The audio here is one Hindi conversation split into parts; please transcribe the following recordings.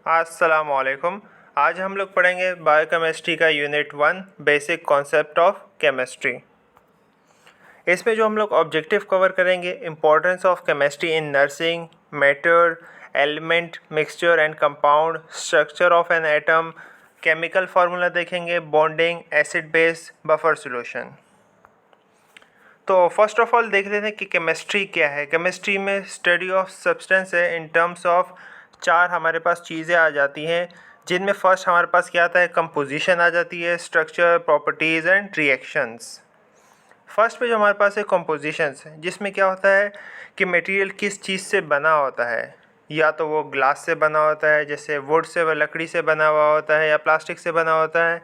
अस्सलाम वालेकुम। आज हम लोग पढ़ेंगे बायोकेमिस्ट्री का unit 1 basic concept of chemistry. इसमें जो हम लोग ऑब्जेक्टिव कवर करेंगे, importance of chemistry in nursing, matter, element, mixture and compound, structure of an atom, chemical formula देखेंगे, bonding, acid base, buffer solution. तो फर्स्ट ऑफ ऑल देख लेते हैं कि केमिस्ट्री क्या है। केमिस्ट्री में स्टडी ऑफ सब्सटेंस है इन टर्म्स ऑफ चार हमारे पास चीज़ें आ जाती हैं, जिनमें फर्स्ट हमारे पास क्या आता है, कंपोजिशन आ जाती है, structure, properties and reactions. First पे जो हमारे पास है कंपोजिशंस, जिसमें क्या होता है कि मटेरियल किस चीज़ से बना होता है। या तो वो ग्लास से बना होता है, जैसे वुड से व लकड़ी से बना हुआ होता है, या प्लास्टिक से बना होता है,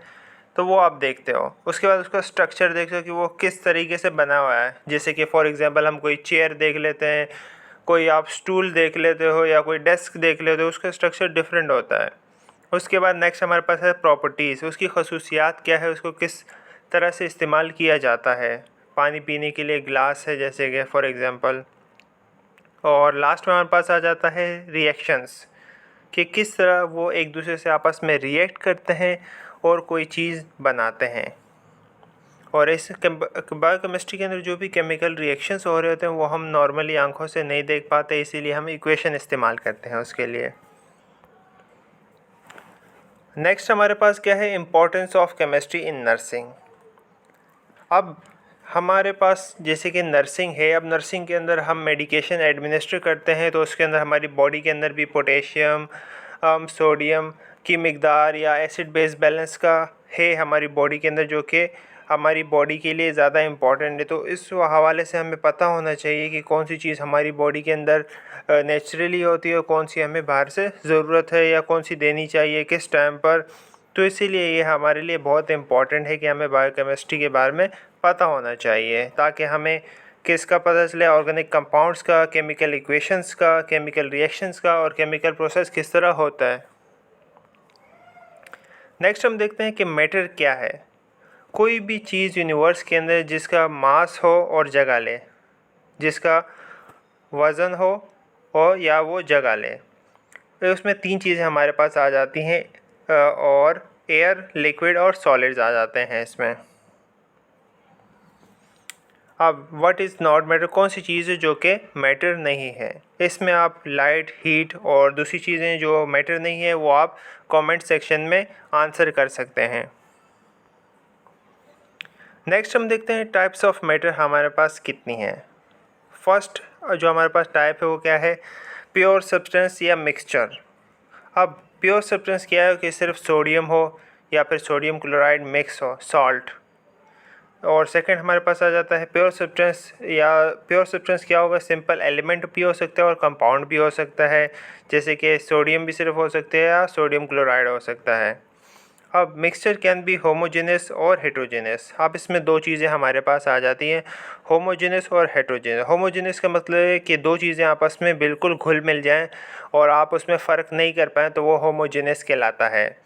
तो वो आप देखते हो। उसके बाद उसका स्ट्रक्चर देखते हो कि वो किस तरीके से बना हुआ है। जैसे कि फॉर एग्जांपल हम कोई चेयर देख लेते हैं, कोई आप स्टूल देख लेते हो, या कोई डेस्क देख लेते हो, उसका स्ट्रक्चर डिफरेंट होता है। उसके बाद नेक्स्ट हमारे पास है प्रॉपर्टीज़, उसकी खसूसियात क्या है, उसको किस तरह से इस्तेमाल किया जाता है। पानी पीने के लिए ग्लास है जैसे कि फॉर एग्ज़ाम्पल। और लास्ट में हमारे पास आ जाता है रिएक्शंस, कि किस तरह वो एक दूसरे से आपस में रिएक्ट करते हैं और कोई चीज़ बनाते हैं। और इस बायोकेमिस्ट्री के अंदर जो भी केमिकल रिएक्शंस हो रहे होते हैं वो हम नॉर्मली आंखों से नहीं देख पाते, इसीलिए हम इक्वेशन इस्तेमाल करते हैं उसके लिए। नेक्स्ट हमारे पास क्या है, importance of chemistry in nursing. अब हमारे पास जैसे कि नर्सिंग है, अब नर्सिंग के अंदर हम मेडिकेशन एडमिनिस्टर करते हैं, तो उसके अंदर हमारी बॉडी के अंदर भी पोटेशियम, सोडियम की मिकदार या एसिड बेस बैलेंस का है हमारी बॉडी के अंदर, जो कि हमारी बॉडी के लिए ज़्यादा इम्पॉर्टेंट है। तो इस हवाले से हमें पता होना चाहिए कि कौन सी चीज़ हमारी बॉडी के अंदर नेचुरली होती है और कौन सी हमें बाहर से ज़रूरत है, या कौन सी देनी चाहिए किस टाइम पर। तो इसीलिए ये हमारे लिए बहुत इम्पॉर्टेंट है कि हमें बायोकेमिस्ट्री के बारे में पता होना चाहिए, ताकि हमें किसका पता चले, ऑर्गेनिक कंपाउंड्स का, केमिकल इक्वेशंस का, केमिकल रिएक्शंस का, और केमिकल प्रोसेस किस तरह होता है। नेक्स्ट हम देखते हैं कि मैटर क्या है। कोई भी चीज़ यूनिवर्स के अंदर जिसका मास हो और जगह ले, जिसका वज़न हो और या वो जगह ले, तो उसमें तीन चीज़ें हमारे पास आ जाती हैं, और एयर, लिक्विड और सॉलिड्स आ जाते हैं इसमें। अब व्हाट इज़ नॉट मैटर, कौन सी चीज़ है जो कि मैटर नहीं है। इसमें आप लाइट, हीट और दूसरी चीज़ें जो मैटर नहीं है वो आप कमेंट सेक्शन में आंसर कर सकते हैं। नेक्स्ट हम देखते हैं टाइप्स ऑफ मैटर हमारे पास कितनी हैं। फर्स्ट जो हमारे पास टाइप है वो क्या है, प्योर सब्सटेंस या मिक्सचर। अब प्योर सब्सटेंस क्या है कि सिर्फ सोडियम हो या फिर सोडियम क्लोराइड मिक्स हो, सॉल्ट। और सेकंड हमारे पास आ जाता है प्योर सब्सटेंस, या प्योर सब्सटेंस क्या होगा, सिंपल एलिमेंट भी हो सकता है और कंपाउंड भी हो सकता है, जैसे कि सोडियम भी सिर्फ हो सकते हैं या सोडियम क्लोराइड हो सकता है। अब मिक्सचर कैन बी होमोजेनस और हेट्रोजेनस। अब इसमें दो चीज़ें हमारे पास आ जाती हैं, होमोजेनस और हेट्रोजेनस। होमोजेनस का मतलब है कि दो चीज़ें आपस में बिल्कुल घुल मिल जाएं और आप उसमें फ़र्क नहीं कर पाएँ, तो वो होमोजेनस कहलाता है।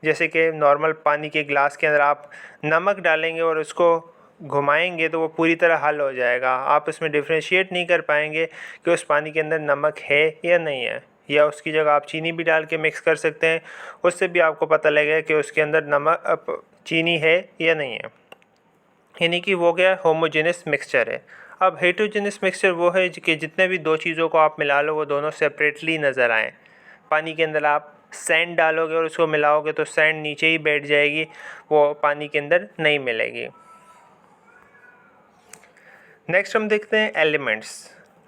जैसे कि नॉर्मल पानी के गिलास के अंदर आप नमक डालेंगे और उसको घुमाएंगे तो वो पूरी तरह हल हो जाएगा। आप इसमें डिफ्रेंशिएट नहीं कर पाएंगे कि उस पानी के अंदर नमक है या नहीं है, या उसकी जगह आप चीनी भी डाल के मिक्स कर सकते हैं, उससे भी आपको पता लगेगा कि उसके अंदर नमक चीनी है या नहीं है। यानी कि वो क्या होमोजेनस मिक्सचर है। अब हेट्रोजेनस मिक्सचर वो है कि जितने भी दो चीज़ों को आप मिला लो वो दोनों सेपरेटली नज़र आएँ। पानी के अंदर आप सैंड डालोगे और उसको मिलाओगे तो सैंड नीचे ही बैठ जाएगी, वो पानी के अंदर नहीं मिलेगी। नेक्स्ट हम देखते हैं एलिमेंट्स।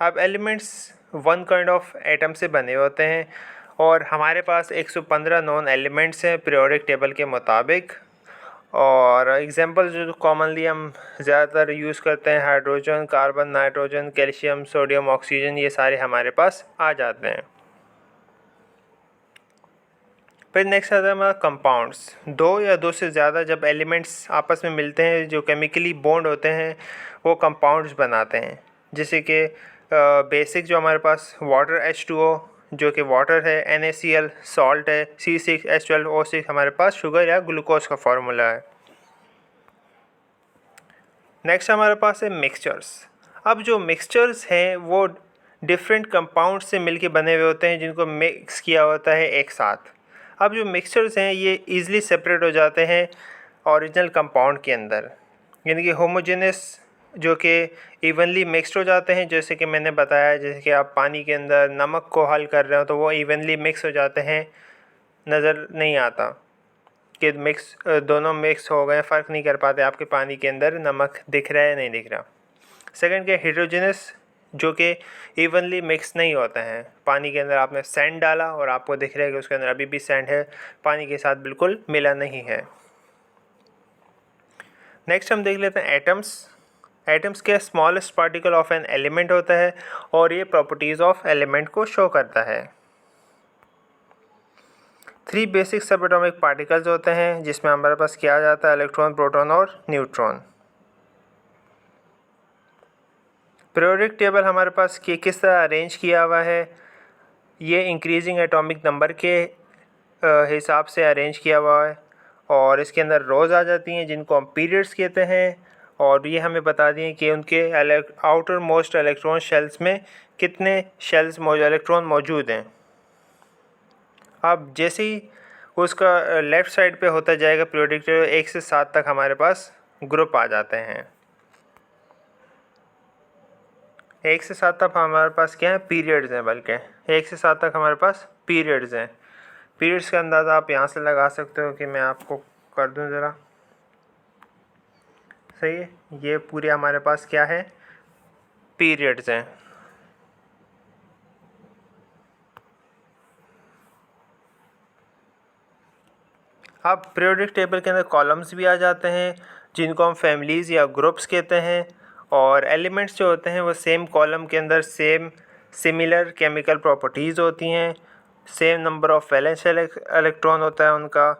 अब elements one kind of atom से बने होते हैं, और हमारे पास 115 नॉन एलिमेंट्स हैं पीरियोडिक टेबल के मुताबिक। और एग्जांपल जो कॉमनली हम ज़्यादातर यूज़ करते हैं, hydrogen, carbon, nitrogen, calcium, sodium, oxygen, ये सारे हमारे पास आ जाते हैं। फिर नेक्स्ट आता है हमारा कंपाउंड्स। दो या दो से ज़्यादा जब एलिमेंट्स आपस में मिलते हैं, जो केमिकली बॉन्ड होते हैं, वो कंपाउंड्स बनाते हैं। जैसे कि बेसिक जो हमारे पास वाटर H2O जो कि वाटर है, NaCl सॉल्ट है, C6H12O6 हमारे पास शुगर या ग्लूकोज का फार्मूला है। नेक्स्ट हमारे पास है मिक्सचर्स। अब जो मिक्सचर्स हैं वो डिफरेंट कंपाउंड से मिलके बने हुए होते हैं, जिनको मिक्स किया होता है एक साथ। अब जो मिक्सचर्स हैं ये ईज़िली सेपरेट हो जाते हैं ओरिजिनल कंपाउंड के अंदर, यानी कि होमोजेनस जो कि इवनली मिक्स्ड हो जाते हैं। जैसे कि मैंने बताया, जैसे कि आप पानी के अंदर नमक को हल कर रहे हो तो वो इवनली मिक्स हो जाते हैं, नज़र नहीं आता कि दोनों मिक्स हो गए, फ़र्क नहीं कर पाते आपके पानी के अंदर नमक दिख रहा है नहीं दिख रहा। सेकंड के हेटेरोजेनस, जो कि इवनली मिक्स नहीं होते हैं। पानी के अंदर आपने सैंड डाला और आपको दिख रहा है कि उसके अंदर अभी भी सैंड है, पानी के साथ बिल्कुल मिला नहीं है। नेक्स्ट हम देख लेते हैं एटम्स। एटम्स के smallest particle of an element होता है और ये प्रॉपर्टीज़ ऑफ एलिमेंट को शो करता है। 3 बेसिक सब एटॉमिक पार्टिकल्स होते हैं जिसमें हमारे पास क्या आ जाता है, इलेक्ट्रॉन, प्रोटॉन और न्यूट्रॉन। पीरियोडिक टेबल हमारे पास किस तरह अरेंज किया हुआ है, ये इंक्रीजिंग एटॉमिक नंबर के हिसाब से अरेंज किया हुआ है और इसके अंदर रोज़ आ जाती हैं जिनको हम पीरियड्स कहते हैं। और ये हमें बता दिए कि उनके आउटर मोस्ट इलेक्ट्रॉन शेल्स में कितने इलेक्ट्रॉन मौजूद हैं। अब जैसे ही उसका लेफ़्ट साइड पे होता जाएगा पीरियोडिक टेबल, 1 से 7 तक हमारे पास ग्रुप आ जाते हैं। 1 से 7 तक हमारे पास क्या है, पीरियड्स हैं, बल्कि 1 से 7 तक हमारे पास पीरियड्स हैं। पीरियड्स का अंदाज़ा आप यहाँ से लगा सकते हो कि मैं आपको कर दूँ ज़रा, सही है। ये पूरे हमारे पास क्या है, पीरियड्स हैं। अब पीरियोडिक टेबल के अंदर कॉलम्स भी आ जाते हैं जिनको हम फैमिलीज़ या ग्रुप्स कहते हैं, और एलिमेंट्स जो होते हैं वो सेम कॉलम के अंदर सिमिलर केमिकल प्रॉपर्टीज़ होती हैं, same number of valence electron होता है उनका,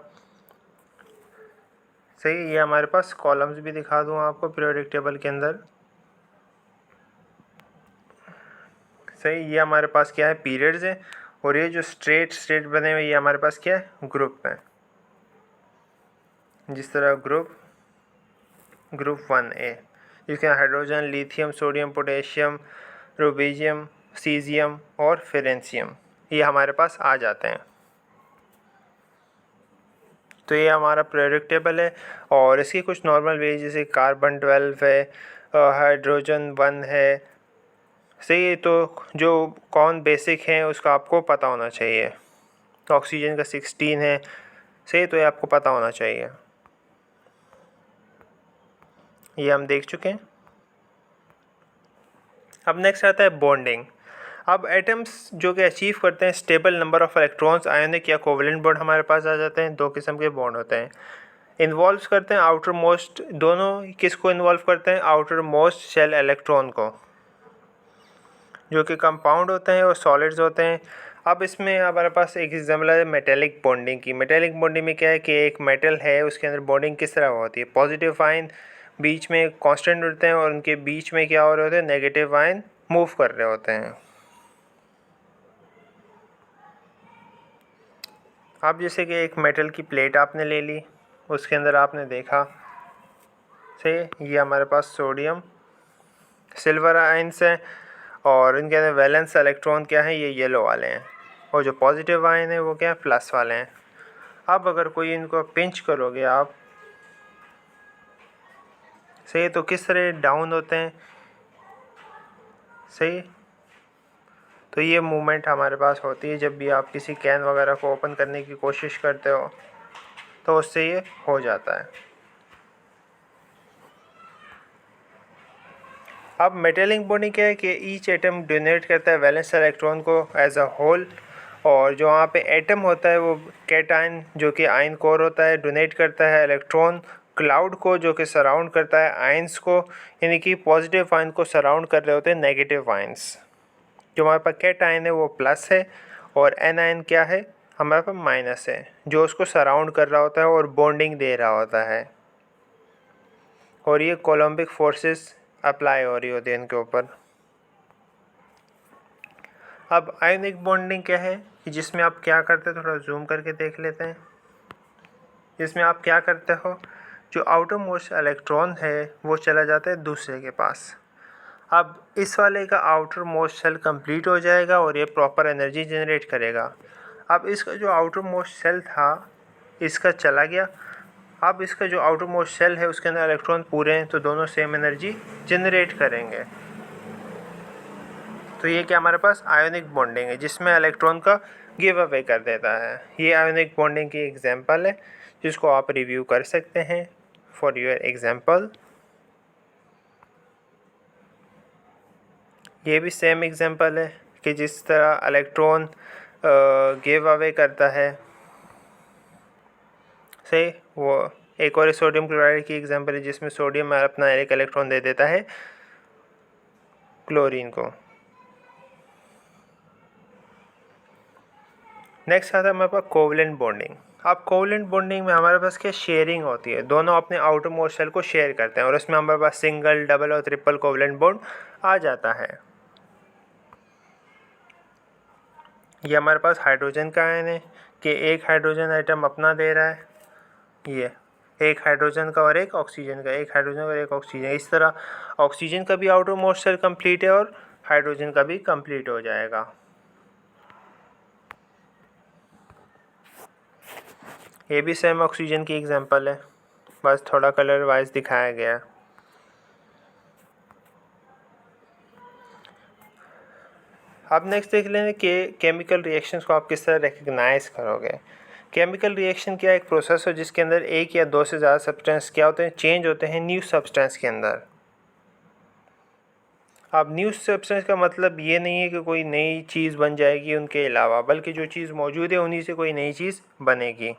सही। ये हमारे पास कॉलम्स भी दिखा दूँ आपको पीरियोडिक टेबल के अंदर, सही। ये हमारे पास क्या है, पीरियड्स हैं, और ये जो स्ट्रेट बने हुए ये हमारे पास क्या है, ग्रुप हैं। जिस तरह ग्रुप 1A, जिसके hydrogen, lithium, sodium, potassium, rubidium, caesium और फ्रेंशियम, ये हमारे पास आ जाते हैं। तो ये हमारा पीरियोडिक टेबल है। और इसकी कुछ नॉर्मल वे जैसे कार्बन 12 है, हाइड्रोजन 1 है, सही। तो जो कौन बेसिक हैं उसका आपको पता होना चाहिए। ऑक्सीजन का 16 है, सही। तो ये आपको पता होना चाहिए। ये हम देख चुके हैं। अब नेक्स्ट आता है बॉन्डिंग। अब एटम्स जो कि अचीव करते हैं stable number of electrons, ionic या कोवेलेंट बॉन्ड हमारे पास आ जाते हैं। 2 किस्म के बॉन्ड होते हैं। इन्वॉल्व करते हैं आउटर मोस्ट, दोनों किसको इन्वॉल्व करते हैं, आउटर मोस्ट शेल इलेक्ट्रॉन को, जो कि कंपाउंड होते हैं और सॉलिड्स होते हैं। अब इसमें हमारे पास एक एग्जाम्पल है मेटेलिक बॉन्डिंग की। मेटेलिक बॉन्डिंग में क्या है कि एक मेटल है, उसके अंदर बॉन्डिंग किस तरह होती है, पॉजिटिव आयन बीच में कांस्टेंट होते हैं और उनके बीच में क्या हो रहे होते हैं, नेगेटिव आयन मूव कर रहे होते हैं। अब जैसे कि एक मेटल की प्लेट आपने ले ली, उसके अंदर आपने देखा से ये हमारे पास सोडियम सिल्वर आयन्स हैं और इनके अंदर वैलेंस इलेक्ट्रॉन क्या है, ये येलो वाले हैं, और जो पॉजिटिव आयन है वो क्या है, प्लस वाले हैं। अब अगर कोई इनको पिंच करोगे आप, सही, तो किस तरह डाउन होते हैं, सही। तो ये मूवमेंट हमारे पास होती है जब भी आप किसी कैन वगैरह को ओपन करने की कोशिश करते हो, तो उससे ये हो जाता है। अब मेटेलिक बॉन्डिंग क्या है कि ईच एटम डोनेट करता है वैलेंस इलेक्ट्रॉन को एज अ होल, और जो वहाँ पे एटम होता है वो कैटायन जो कि आयन कोर होता है डोनेट करता है इलेक्ट्रॉन क्लाउड को, जो कि सराउंड करता है आयंस को, यानी कि पॉजिटिव आयन को सराउंड कर रहे होते हैं नेगेटिव आयंस। जो हमारे पास कैटायन है वो प्लस है और एनायन क्या है, हमारे पास माइनस है, जो उसको सराउंड कर रहा होता है और बॉन्डिंग दे रहा होता है। और ये कोलम्बिक फोर्सेस अप्लाई हो रही होती है इनके ऊपर। अब आयनिक बॉन्डिंग क्या है कि जिसमें आप क्या करते हो, थोड़ा जूम करके देख लेते हैं। जिसमें आप क्या करते हो, जो आउटर मोस्ट इलेक्ट्रॉन है वो चला जाता है दूसरे के पास। अब इस वाले का आउटर मोस्ट शेल कंप्लीट हो जाएगा और ये प्रॉपर एनर्जी जनरेट करेगा। अब इसका जो आउटर मोस्ट सेल था इसका चला गया। अब इसका जो आउटर मोस्ट सेल है उसके अंदर इलेक्ट्रॉन पूरे हैं, तो दोनों सेम एनर्जी जनरेट करेंगे। तो ये क्या हमारे पास आयोनिक बॉन्डिंग है जिसमें इलेक्ट्रॉन का गिव अवे कर देता है। ये आयोनिक बॉन्डिंग की एग्जांपल है जिसको आप रिव्यू कर सकते हैं फॉर योर एग्जांपल। ये भी सेम एग्जांपल है कि जिस तरह इलेक्ट्रॉन गिव अवे करता है से वो एक और सोडियम क्लोराइड की एग्जांपल है जिसमें सोडियम अपना एक इलेक्ट्रॉन दे देता है क्लोरीन को। नेक्स्ट आता है हमारे पास कोवलेंट बॉन्डिंग। अब कोवलेंट बॉन्डिंग में हमारे पास क्या शेयरिंग होती है, दोनों अपने आउटर मोस्ट सेल को शेयर करते हैं और उसमें हमारे पास सिंगल, डबल और ट्रिपल कोवलेंट बॉन्ड आ जाता है। ये हमारे पास हाइड्रोजन का आयन है कि एक हाइड्रोजन आइटम अपना दे रहा है, ये एक हाइड्रोजन का और एक ऑक्सीजन का, एक हाइड्रोजन और एक ऑक्सीजन। इस तरह ऑक्सीजन का भी आउटर मोस्ट सेल कंप्लीट है और हाइड्रोजन का भी कंप्लीट हो जाएगा। ये भी सेम ऑक्सीजन की एग्जांपल है, बस थोड़ा कलर वाइज दिखाया गया है। अब नेक्स्ट देख लेंगे कि केमिकल रिएक्शंस को आप किस तरह रिकग्नाइज करोगे। केमिकल रिएक्शन क्या एक प्रोसेस हो जिसके अंदर एक या दो से ज़्यादा सब्सटेंस क्या होते हैं, चेंज होते हैं न्यू सब्सटेंस के अंदर। अब न्यू सब्सटेंस का मतलब ये नहीं है कि कोई नई चीज़ बन जाएगी उनके अलावा, बल्कि जो चीज़ मौजूद है उन्हीं से कोई नई चीज़ बनेगी।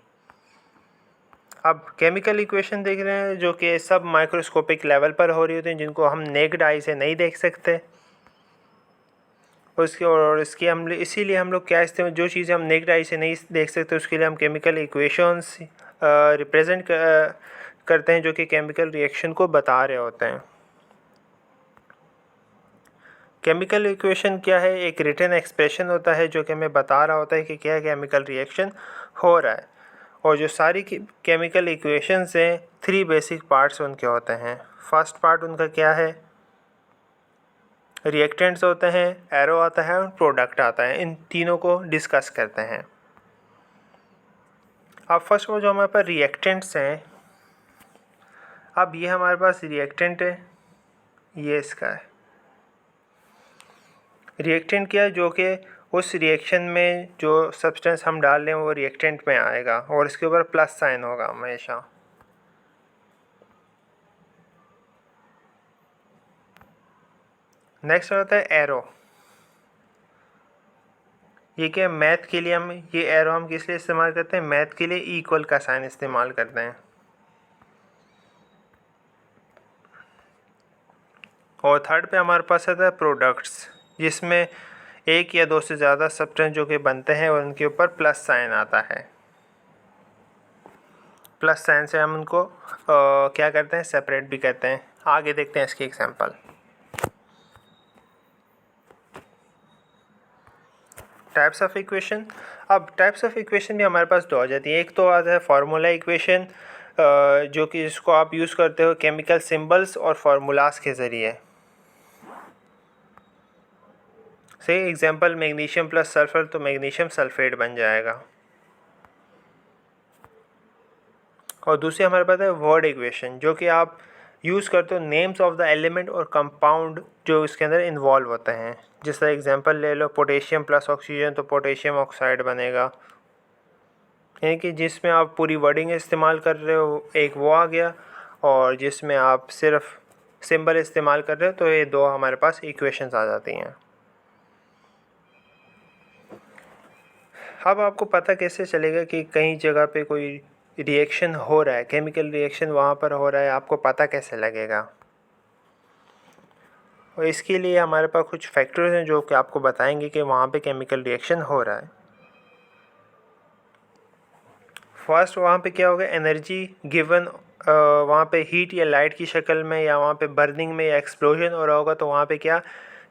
अब केमिकल इक्वेशन देख रहे हैं जो कि सब माइक्रोस्कोपिक लेवल पर हो रही होती हैं, जिनको हम नेक्ड आई से नहीं देख सकते। उसके और इसकी हम इसीलिए हम लोग क्या इस्तेमाल, जो चीज़ें हम नेक्ड आई से नहीं देख सकते उसके लिए हम केमिकल इक्वेशंस रिप्रेजेंट करते हैं जो कि केमिकल रिएक्शन को बता रहे होते हैं। केमिकल इक्वेशन क्या है, एक रिटन एक्सप्रेशन होता है जो कि हमें बता रहा होता है कि क्या केमिकल रिएक्शन हो रहा है। और जो सारी केमिकल इक्वेशंस हैं 3 बेसिक पार्ट्स उनके होते हैं। फर्स्ट पार्ट उनका क्या है, रिएक्टेंट्स होते हैं, एरो आता है और प्रोडक्ट आता है। इन तीनों को डिस्कस करते हैं। अब फर्स्ट वो जो हमारे पास रिएक्टेंट्स हैं, अब ये हमारे पास रिएक्टेंट है, ये इसका है। रिएक्टेंट क्या है, जो कि उस रिएक्शन में जो सब्सटेंस हम डाल रहे हैं वो रिएक्टेंट में आएगा और इसके ऊपर प्लस साइन होगा हमेशा। नेक्स्ट होता है एरो। ये क्या, मैथ के लिए हम ये एरो हम किस लिए इस्तेमाल करते हैं, मैथ के लिए इक्वल का साइन इस्तेमाल करते हैं। और थर्ड पे हमारे पास आता है प्रोडक्ट्स, जिसमें एक या दो से ज़्यादा सब्सटेंस जो कि बनते हैं और उनके ऊपर प्लस साइन आता है। प्लस साइन से हम उनको क्या करते हैं, सेपरेट भी करते हैं। आगे देखते हैं इसकी एग्जांपल। Types of equation. अब टाइप्स ऑफ इक्वेशन भी हमारे पास दो आ जाती है। एक तो आता है फार्मूला इक्वेशन, जो कि जिसको आप यूज़ करते हो केमिकल सिंबल्स और फार्मूलास के ज़रिए। से एग्जांपल मैग्नीशियम प्लस सल्फर, तो मैग्नीशियम सल्फेट बन जाएगा। और दूसरी हमारे पास है वर्ड इक्वेशन, जो कि आप यूज़ करते हो नेम्स ऑफ द एलिमेंट और कंपाउंड जो इसके अंदर इन्वॉल्व होते हैं। जिस तरह एग्जांपल ले लो, पोटेशियम प्लस ऑक्सीजन तो पोटेशियम ऑक्साइड बनेगा। यानी कि जिसमें आप पूरी वर्डिंग इस्तेमाल कर रहे हो एक वो आ गया, और जिसमें आप सिर्फ सिंबल इस्तेमाल कर रहे हो तो ये दो हमारे पास इक्वेशंस आ जाती हैं। अब आपको पता कैसे चलेगा कि कहीं जगह पे कोई रिएक्शन हो रहा है, केमिकल रिएक्शन वहाँ पर हो रहा है, आपको पता कैसे लगेगा। और इसके लिए हमारे पास कुछ फैक्टर्स हैं जो कि आपको बताएंगे कि वहाँ पे केमिकल रिएक्शन हो रहा है। फर्स्ट वहाँ पे क्या होगा, एनर्जी गिवन, वहाँ पे हीट या लाइट की शक्ल में या वहाँ पे बर्निंग में या एक्सप्लोजन हो रहा होगा, तो वहाँ पे क्या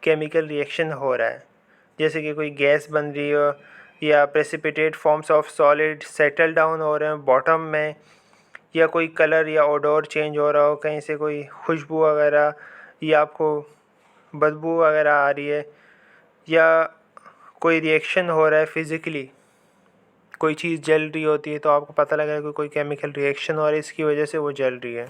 केमिकल रिएक्शन हो रहा है। जैसे कि कोई गैस बन रही हो या precipitate forms of solid settle down हो रहे हैं बॉटम में, या कोई कलर या ओडोर चेंज हो रहा हो, कहीं से कोई खुशबू वगैरह या आपको बदबू वगैरह आ रही है, या कोई रिएक्शन हो रहा है फिज़िकली, कोई चीज़ जल रही होती है तो आपको पता लगेगा कि कोई केमिकल रिएक्शन हो रही है, इसकी वजह से वो जल रही है।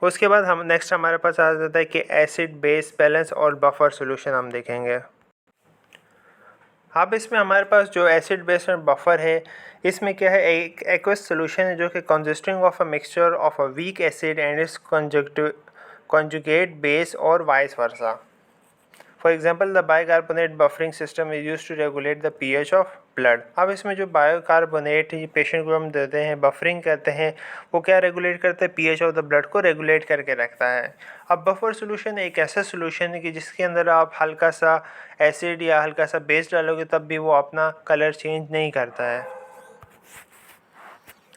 उसके बाद हम नेक्स्ट हमारे पास आ जाता है कि एसिड बेस बैलेंस और बफर सॉल्यूशन हम देखेंगे। अब इसमें हमारे पास जो एसिड बेस और बफर है, इसमें क्या है, एक एक्वस सॉल्यूशन है जो कि consisting of a mixture of a weak acid and its conjugate base और vice versa. For example the bicarbonate buffering system is use to regulate the pH of blood. अब इसमें जो बायोकार्बोनेट पेशेंट को हम देते हैं, बफरिंग करते हैं, वो क्या रेगुलेट करते हैं, pH ऑफ द ब्लड को रेगुलेट करके रखता है। अब बफर सोल्यूशन एक ऐसा सोल्यूशन है कि जिसके अंदर आप हल्का सा एसिड या हल्का सा बेस डालोगे तब भी वो अपना कलर चेंज नहीं करता है।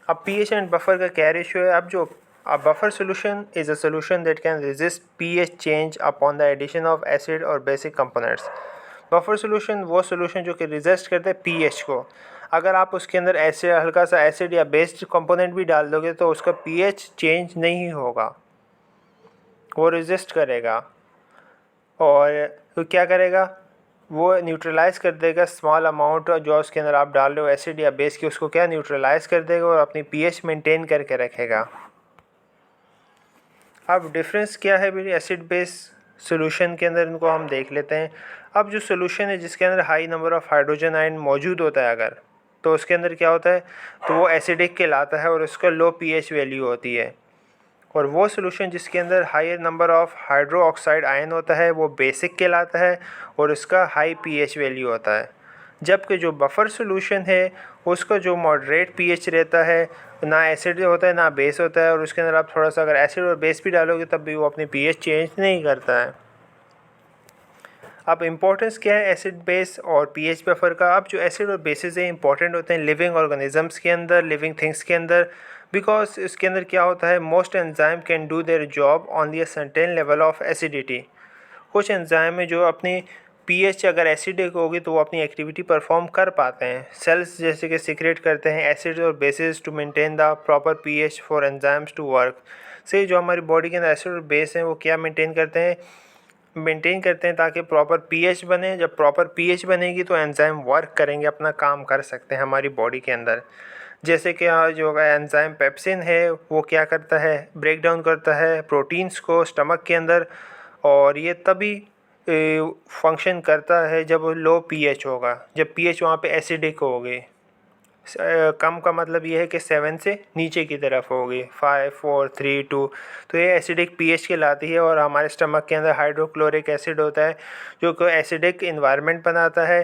अब pH एंड बफर का क्या रेशियो है। अब जो a buffer solution is a solution that can resist pH change upon the addition of acid or basic components। Buffer solution वो सोल्यूशन जो कि रेजिस्ट करते हैं pH को। अगर आप उसके अंदर एसिड, हल्का सा एसिड या बेस्ड कंपोनेंट भी डाल दोगे तो उसका pH चेंज नहीं होगा, वो रेजिस्ट करेगा और तो क्या करेगा, वो न्यूट्रलाइज कर देगा स्मॉल अमाउंट जो उसके अंदर आप डाल रहे हो एसिड या बेस की, उसको क्या न्यूट्रलाइज कर देगा और अपनी pH मेंटेन करके रखेगा। अब डिफरेंस क्या है भी एसिड बेस सॉल्यूशन के अंदर, इनको हम देख लेते हैं। अब जो सॉल्यूशन है जिसके अंदर high number of hydrogen ion मौजूद होता है अगर, तो उसके अंदर क्या होता है, तो वो एसिडिक कहलाता है और उसका लो pH वैल्यू होती है। और वो सॉल्यूशन जिसके अंदर higher number of hydro oxide ion होता है वो बेसिक कहलाता है और उसका हाई pH वैल्यू होता है। जबकि जो बफर सॉल्यूशन है उसका जो मॉडरेट pH रहता है, ना एसिड होता है ना बेस होता है, और उसके अंदर आप थोड़ा सा अगर एसिड और बेस भी डालोगे तब भी वो अपनी pH चेंज नहीं करता है। अब इम्पोर्टेंस क्या है एसिड बेस और pH बफर का। अब जो एसिड और बेसिस है इंपॉर्टेंट होते हैं लिविंग ऑर्गेनिजम्स के अंदर, लिविंग थिंग्स के अंदर, बिकॉज इसके अंदर क्या होता है, most enzyme can do their job on the certain level of acidity. कुछ एंजाइम है जो अपनी pH अगर एसिडिक होगी तो वो अपनी एक्टिविटी परफॉर्म कर पाते हैं। सेल्स जैसे कि सीक्रेट करते हैं एसिड और bases to maintain the proper pH for enzymes to work. से जो हमारी बॉडी के अंदर एसिड और बेस हैं वो क्या मेंटेन करते हैं ताकि प्रॉपर pH बने। जब प्रॉपर pH बनेगी तो एंजाइम वर्क करेंगे, अपना काम कर सकते हैं हमारी बॉडी के अंदर। जैसे कि जो एंजाइम पेप्सिन है वो क्या करता है, ब्रेक डाउन करता है प्रोटीन्स को स्टमक के अंदर, और ये तभी फंक्शन करता है जब लो pH होगा, जब pH वहाँ पे एसिडिक होगी। कम का मतलब ये है कि 7 से नीचे की तरफ होगी, 5 4 3 2, तो ये एसिडिक pH कहलाती है। और हमारे स्टमक के अंदर हाइड्रोक्लोरिक एसिड होता है जो कि एसिडिक इन्वायरमेंट बनाता है,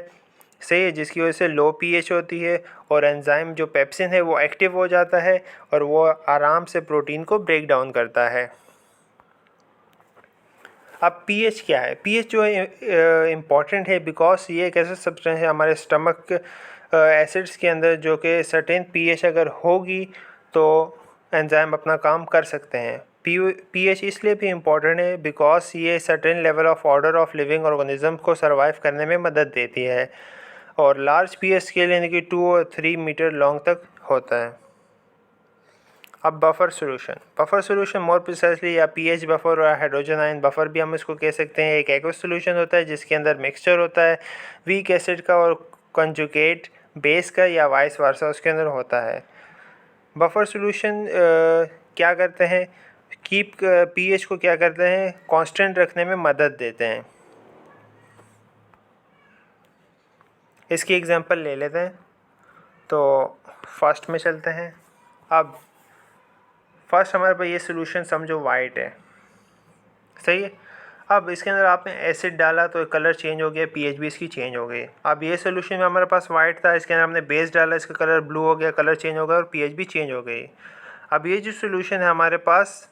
सही है, जिसकी वजह से लो pH होती है और एंजाइम जो पेप्सिन है वो एक्टिव हो जाता है और वो आराम से प्रोटीन को ब्रेक डाउन करता है। अब pH क्या है, pH जो है इम्पॉर्टेंट है बिकॉज ये एक ऐसा सब्सटेंस है हमारे स्टमक एसिड्स के अंदर जो कि सर्टेन pH अगर होगी तो एंजाइम अपना काम कर सकते हैं। pH इसलिए भी इम्पॉर्टेंट है बिकॉज ये certain level of order of living organism को सर्वाइव करने में मदद देती है और लार्ज pH स्केल यानी कि 2 और 3 मीटर लॉन्ग तक होता है। अब बफर सॉल्यूशन मोर प्रिसाइसली या pH बफर और हाइड्रोजन आयन बफर भी हम इसको कह सकते हैं। एक एक्वस सॉल्यूशन होता है जिसके अंदर मिक्सचर होता है वीक एसिड का और कंजुगेट बेस का या वाइस वर्सा उसके अंदर होता है। बफर सॉल्यूशन क्या करते हैं, कीप pH को क्या करते हैं, कांस्टेंट रखने में मदद देते हैं। इसकी एग्जांपल ले लेते हैं, तो फर्स्ट में चलते हैं। अब फर्स्ट हमारे पास ये सॉल्यूशन समझो वाइट है, सही है। अब इसके अंदर आपने एसिड डाला तो कलर चेंज हो गया, pH भी इसकी चेंज हो गई। अब ये सॉल्यूशन में हमारे पास वाइट था, इसके अंदर हमने बेस डाला, इसका कलर ब्लू हो गया, कलर चेंज हो गया और pH भी चेंज हो गई। अब ये जो सॉल्यूशन है हमारे पास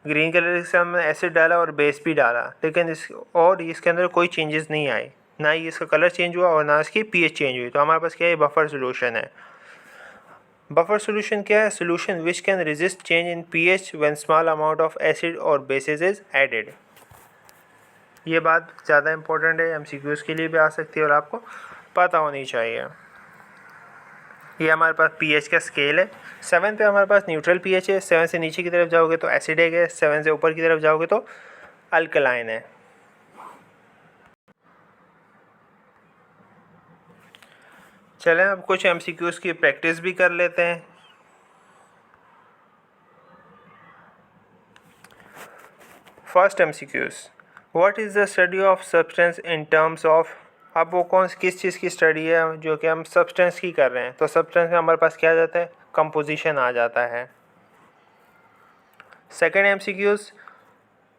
ग्रीन कलर से हमने एसिड डाला और बेस भी डाला, लेकिन इसके अंदर कोई चेंजेस नहीं आए, ना ही इसका कलर चेंज हुआ और ना इसकी pH चेंज हुई। तो हमारे पास क्या है, बफर सॉल्यूशन है। बफर सॉल्यूशन क्या है, solution which can resist change in pH when small amount of acid और बेसिस इज एडेड। ये बात ज़्यादा इंपॉर्टेंट है, MCQs के लिए भी आ सकती है और आपको पता होनी चाहिए। ये हमारे पास pH का स्केल है। 7 पे हमारे पास न्यूट्रल pH है, 7 से नीचे की तरफ जाओगे तो एसिडिक है, 7 से ऊपर की तरफ जाओगे तो अल्कलाइन है। चलें अब कुछ MCQs की प्रैक्टिस भी कर लेते हैं। First MCQs, what is the study of substance in terms of. अब वो किस चीज़ की स्टडी है जो कि हम सब्सटेंस की कर रहे हैं, तो सब्सटेंस में हमारे पास क्या आ जाता है, कंपोजिशन आ जाता है। Second MCQs,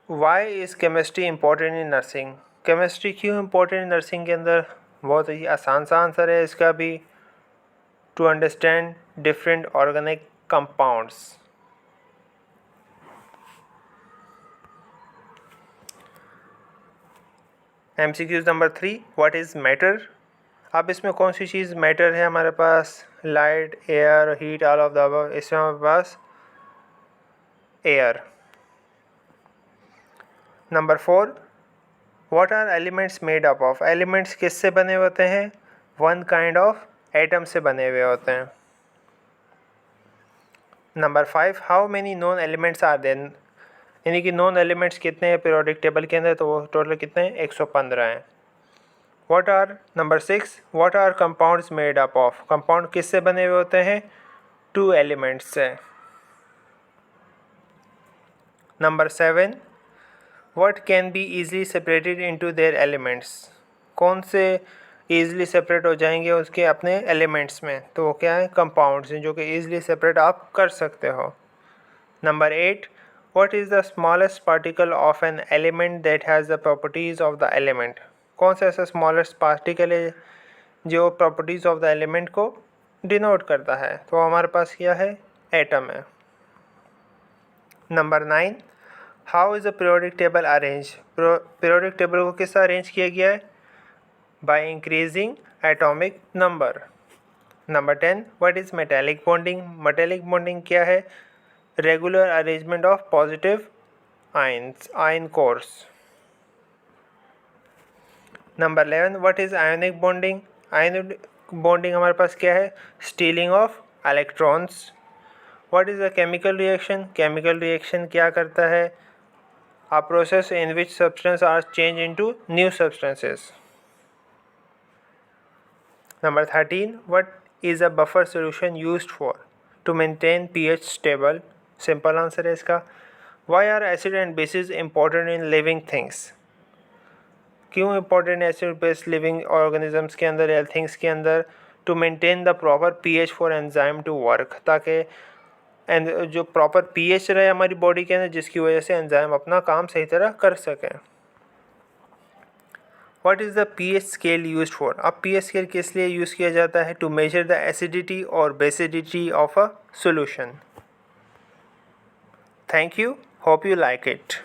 why is chemistry important in nursing. Chemistry क्यों इम्पोर्टेंट इन नर्सिंग के अंदर, बहुत ही आसान सा आंसर है इसका भी, to understand different organic compounds. MCQs number 3, what is matter. अब इसमें कौन सी चीज़ मैटर है हमारे पास, light, air, heat, all of the above. इसमें हमारे पास air. Number 4, what are elements made up of. Elements किससे बने होते हैं, वन काइंड ऑफ एटम से बने हुए होते हैं। Number 5, how many non elements are there, यानी कि नॉन एलिमेंट्स कितने हैं पीरियोडिक टेबल के अंदर, तो वो टोटल कितने हैं, 115 हैं। What are number 6, what are compounds made up of. Compound किससे बने हुए होते हैं, 2 एलिमेंट्स से। Number 7, what can be easily separated into their elements. कौन से ईजिली सेपरेट हो जाएंगे उसके अपने एलिमेंट्स में, तो वो क्या है, कंपाउंड्स हैं जो कि ईजिली सेपरेट आप कर सकते हो। Number 8, what is the smallest particle of an element that has the properties of the element. कौन सा ऐसा स्मॉलेस्ट पार्टिकल है जो प्रॉपर्टीज़ ऑफ द एलिमेंट को डिनोट करता है, तो हमारे पास क्या है, एटम है। Number 9, how is the periodic table arrange. Periodic table को किस अरेंज किया गया है, by increasing atomic number. Number 10, what is metallic bonding. Metallic bonding क्या है, regular arrangement of positive ions, ion course. Number 11, what is ionic bonding. Ionic bonding हमारे पास क्या है, stealing of electrons. What is the chemical reaction. Chemical reaction क्या करता है, a process in which substances are changed into new substances. Number 13, what is a buffer solution used for to maintain pH stable. Simple answer है इसका, why are acid and bases important in living things। क्यों important है acid base living organisms के अंदर या things के अंदर, to maintain the proper pH for enzyme to work, ताकि एंड जो प्रॉपर पीएच रहे हमारी बॉडी के अंदर, जिसकी वजह से एंजाइम अपना काम सही तरह कर सकें। What is the pH scale used for. अब पीएच स्केल किस लिए यूज़ किया जाता है, टू मेजर द एसिडिटी और basicity of a solution. Thank you, hope you like it.